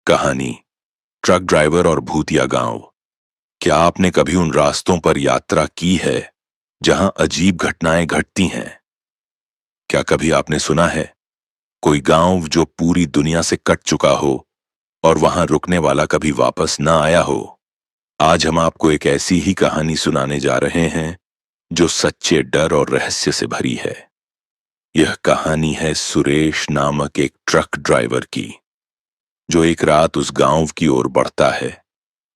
कहानी truck driver और भूतिया गांव। क्या आपने कभी उन रास्तों पर यात्रा की है जहां अजीब घटनाएं घटती हैं? क्या कभी आपने सुना है कोई गांव जो पूरी दुनिया से कट चुका हो और वहां रुकने वाला कभी वापस न आया हो? आज हम आपको एक ऐसी ही कहानी सुनाने जा रहे हैं जो सच्चे डर और रहस्य से भरी है। यह कहानी है सुरेश नामक एक ट्रक ड्राइवर की, जो एक रात उस गांव की ओर बढ़ता है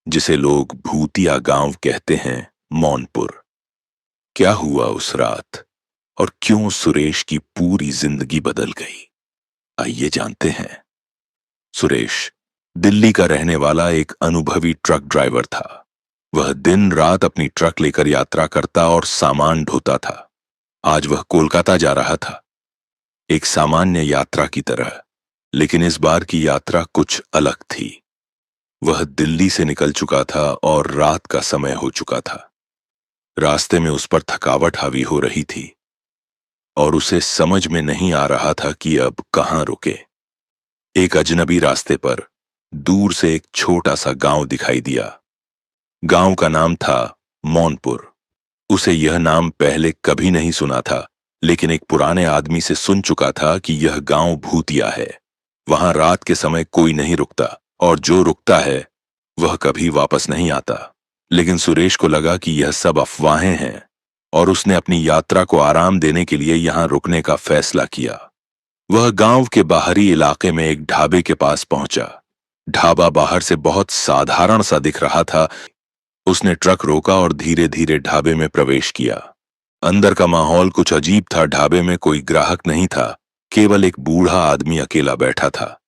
जिसे लोग भूतिया गांव कहते हैं, मौनपुर। क्या हुआ उस रात और क्यों सुरेश की पूरी जिंदगी बदल गई, आइए जानते हैं। सुरेश दिल्ली का रहने वाला एक अनुभवी ट्रक ड्राइवर था। वह दिन रात अपनी ट्रक लेकर यात्रा करता और सामान ढोता था। आज वह कोलकाता जा रहा था, एक सामान्य यात्रा की तरह, लेकिन इस बार की यात्रा कुछ अलग थी। वह दिल्ली से निकल चुका था और रात का समय हो चुका था। रास्ते में उस पर थकावट हावी हो रही थी और उसे समझ में नहीं आ रहा था कि अब कहां रुके। एक अजनबी रास्ते पर दूर से एक छोटा सा गांव दिखाई दिया। गांव का नाम था मौनपुर। उसे यह नाम पहले कभी नहीं सुना था, लेकिन एक पुराने आदमी से सुन चुका था कि यह गांव भूतिया है। वहां रात के समय कोई नहीं रुकता और जो रुकता है वह कभी वापस नहीं आता। लेकिन सुरेश को लगा कि यह सब अफवाहें हैं और उसने अपनी यात्रा को आराम देने के लिए यहां रुकने का फैसला किया। वह गांव के बाहरी इलाके में एक ढाबे के पास पहुंचा। ढाबा बाहर से बहुत साधारण सा दिख रहा था। उसने ट्रक रोका और धीरे धीरे ढाबे में प्रवेश किया। अंदर का माहौल कुछ अजीब था। ढाबे में कोई ग्राहक नहीं था, केवल एक बूढ़ा आदमी अकेला बैठा था।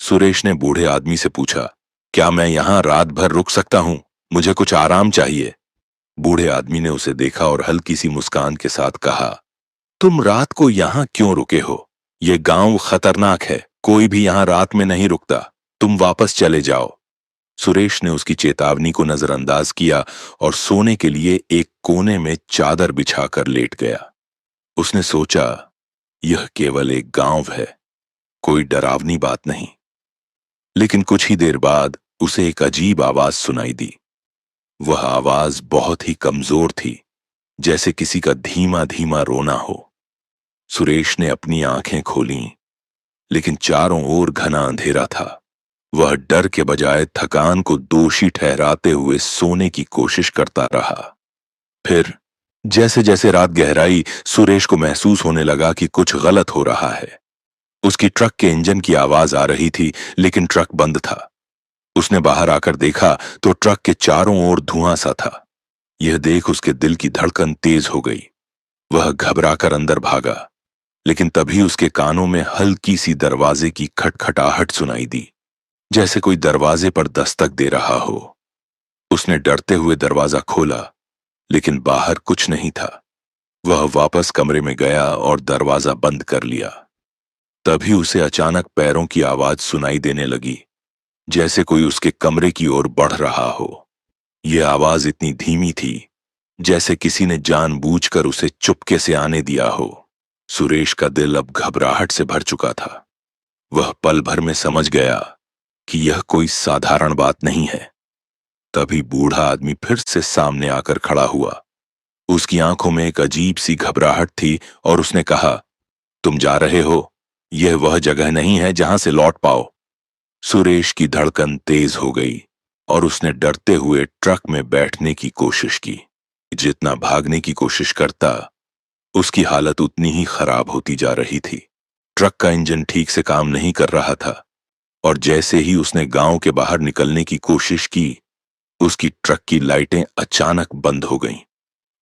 सुरेश ने बूढ़े आदमी से पूछा, क्या मैं यहां रात भर रुक सकता हूं? मुझे कुछ आराम चाहिए। बूढ़े आदमी ने उसे देखा और हल्की सी मुस्कान के साथ कहा, तुम रात को यहां क्यों रुके हो? यह गांव खतरनाक है, कोई भी यहां रात में नहीं रुकता। तुम वापस चले जाओ। सुरेश ने उसकी चेतावनी को नजरअंदाज किया और सोने के लिए एक कोने में चादर बिछाकर लेट गया। उसने सोचा, यह केवल एक गांव है, कोई डरावनी बात नहीं। लेकिन कुछ ही देर बाद उसे एक अजीब आवाज सुनाई दी। वह आवाज बहुत ही कमजोर थी, जैसे किसी का धीमा धीमा रोना हो। सुरेश ने अपनी आंखें खोलीं, लेकिन चारों ओर घना अंधेरा था। वह डर के बजाय थकान को दोषी ठहराते हुए सोने की कोशिश करता रहा। फिर जैसे जैसे रात गहराई, सुरेश को महसूस होने लगा कि कुछ गलत हो रहा है। उसकी ट्रक के इंजन की आवाज आ रही थी, लेकिन ट्रक बंद था। उसने बाहर आकर देखा तो ट्रक के चारों ओर धुआं सा था। यह देख उसके दिल की धड़कन तेज हो गई। वह घबराकर अंदर भागा, लेकिन तभी उसके कानों में हल्की सी दरवाजे की खटखटाहट सुनाई दी, जैसे कोई दरवाजे पर दस्तक दे रहा हो। उसने डरते हुए दरवाजा खोला, लेकिन बाहर कुछ नहीं था। वह वापस कमरे में गया और दरवाजा बंद कर लिया। तभी उसे अचानक पैरों की आवाज सुनाई देने लगी, जैसे कोई उसके कमरे की ओर बढ़ रहा हो। यह आवाज इतनी धीमी थी जैसे किसी ने जानबूझकर उसे चुपके से आने दिया हो। सुरेश का दिल अब घबराहट से भर चुका था। वह पल भर में समझ गया कि यह कोई साधारण बात नहीं है। तभी बूढ़ा आदमी फिर से सामने आकर खड़ा हुआ। उसकी आंखों में एक अजीब सी घबराहट थी और उसने कहा, तुम जा रहे हो? यह वह जगह नहीं है जहां से लौट पाओ। सुरेश की धड़कन तेज हो गई और उसने डरते हुए ट्रक में बैठने की कोशिश की। जितना भागने की कोशिश करता, उसकी हालत उतनी ही खराब होती जा रही थी। ट्रक का इंजन ठीक से काम नहीं कर रहा था और जैसे ही उसने गांव के बाहर निकलने की कोशिश की, उसकी ट्रक की लाइटें अचानक बंद हो गईं।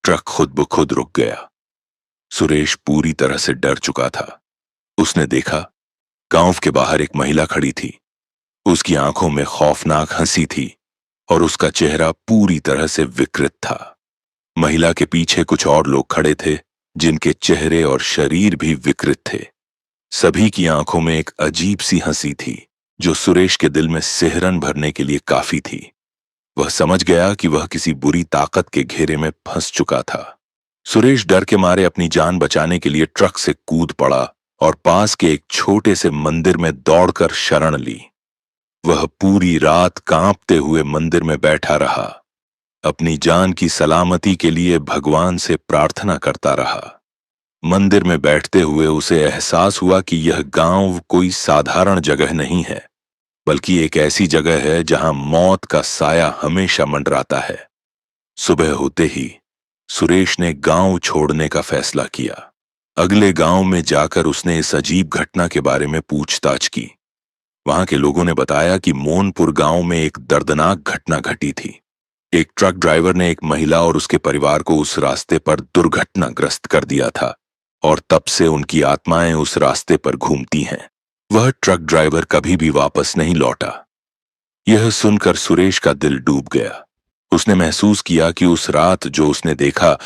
ट्रक खुद ब खुद रुक गया। सुरेश पूरी तरह से डर चुका था। उसने देखा, गांव के बाहर एक महिला खड़ी थी। उसकी आंखों में खौफनाक हंसी थी और उसका चेहरा पूरी तरह से विकृत था। महिला के पीछे कुछ और लोग खड़े थे, जिनके चेहरे और शरीर भी विकृत थे। सभी की आंखों में एक अजीब सी हंसी थी, जो सुरेश के दिल में सिहरन भरने के लिए काफी थी। वह समझ गया कि वह किसी बुरी ताकत के घेरे में फंस चुका था। सुरेश डर के मारे अपनी जान बचाने के लिए ट्रक से कूद पड़ा और पास के एक छोटे से मंदिर में दौड़कर शरण ली। वह पूरी रात कांपते हुए मंदिर में बैठा रहा, अपनी जान की सलामती के लिए भगवान से प्रार्थना करता रहा। मंदिर में बैठते हुए उसे एहसास हुआ कि यह गांव कोई साधारण जगह नहीं है, बल्कि एक ऐसी जगह है जहां मौत का साया हमेशा मंडराता है। सुबह होते ही सुरेश ने गांव छोड़ने का फैसला किया। अगले गांव में जाकर उसने इस अजीब घटना के बारे में पूछताछ की। वहां के लोगों ने बताया कि मोनपुर गांव में एक दर्दनाक घटना घटी थी। एक ट्रक ड्राइवर ने एक महिला और उसके परिवार को उस रास्ते पर दुर्घटनाग्रस्त कर दिया था, और तब से उनकी आत्माएं उस रास्ते पर घूमती हैं। वह ट्रक ड्राइवर कभी भी वापस नहीं लौटा। यह सुनकर सुरेश का दिल डूब गया। उसने महसूस किया कि उस रात जो उसने देखा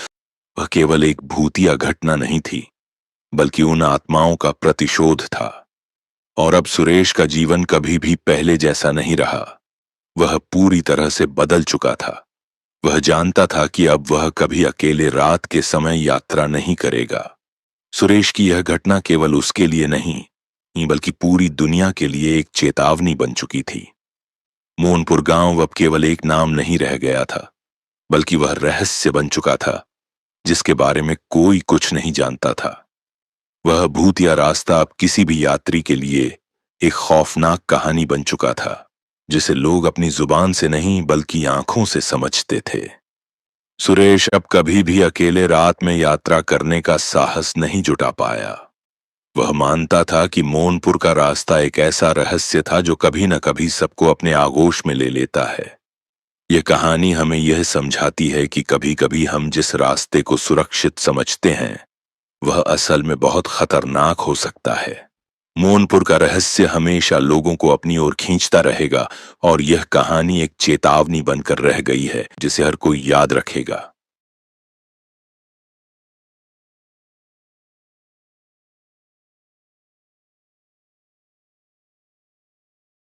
वह केवल एक भूतिया घटना नहीं थी, बल्कि उन आत्माओं का प्रतिशोध था। और अब सुरेश का जीवन कभी भी पहले जैसा नहीं रहा। वह पूरी तरह से बदल चुका था। वह जानता था कि अब वह कभी अकेले रात के समय यात्रा नहीं करेगा। सुरेश की यह घटना केवल उसके लिए नहीं, बल्कि पूरी दुनिया के लिए एक चेतावनी बन चुकी थी। मोनपुर गांव अब केवल एक नाम नहीं रह गया था, बल्कि वह रहस्य बन चुका था जिसके बारे में कोई कुछ नहीं जानता था। वह भूतिया रास्ता अब किसी भी यात्री के लिए एक खौफनाक कहानी बन चुका था, जिसे लोग अपनी जुबान से नहीं बल्कि आंखों से समझते थे। सुरेश अब कभी भी अकेले रात में यात्रा करने का साहस नहीं जुटा पाया। वह मानता था कि मोनपुर का रास्ता एक ऐसा रहस्य था जो कभी न कभी सबको अपने आगोश में ले लेता है। यह कहानी हमें यह समझाती है कि कभी-कभी हम जिस रास्ते को सुरक्षित समझते हैं वह असल में बहुत खतरनाक हो सकता है। मोनपुर का रहस्य हमेशा लोगों को अपनी ओर खींचता रहेगा, और यह कहानी एक चेतावनी बनकर रह गई है जिसे हर कोई याद रखेगा।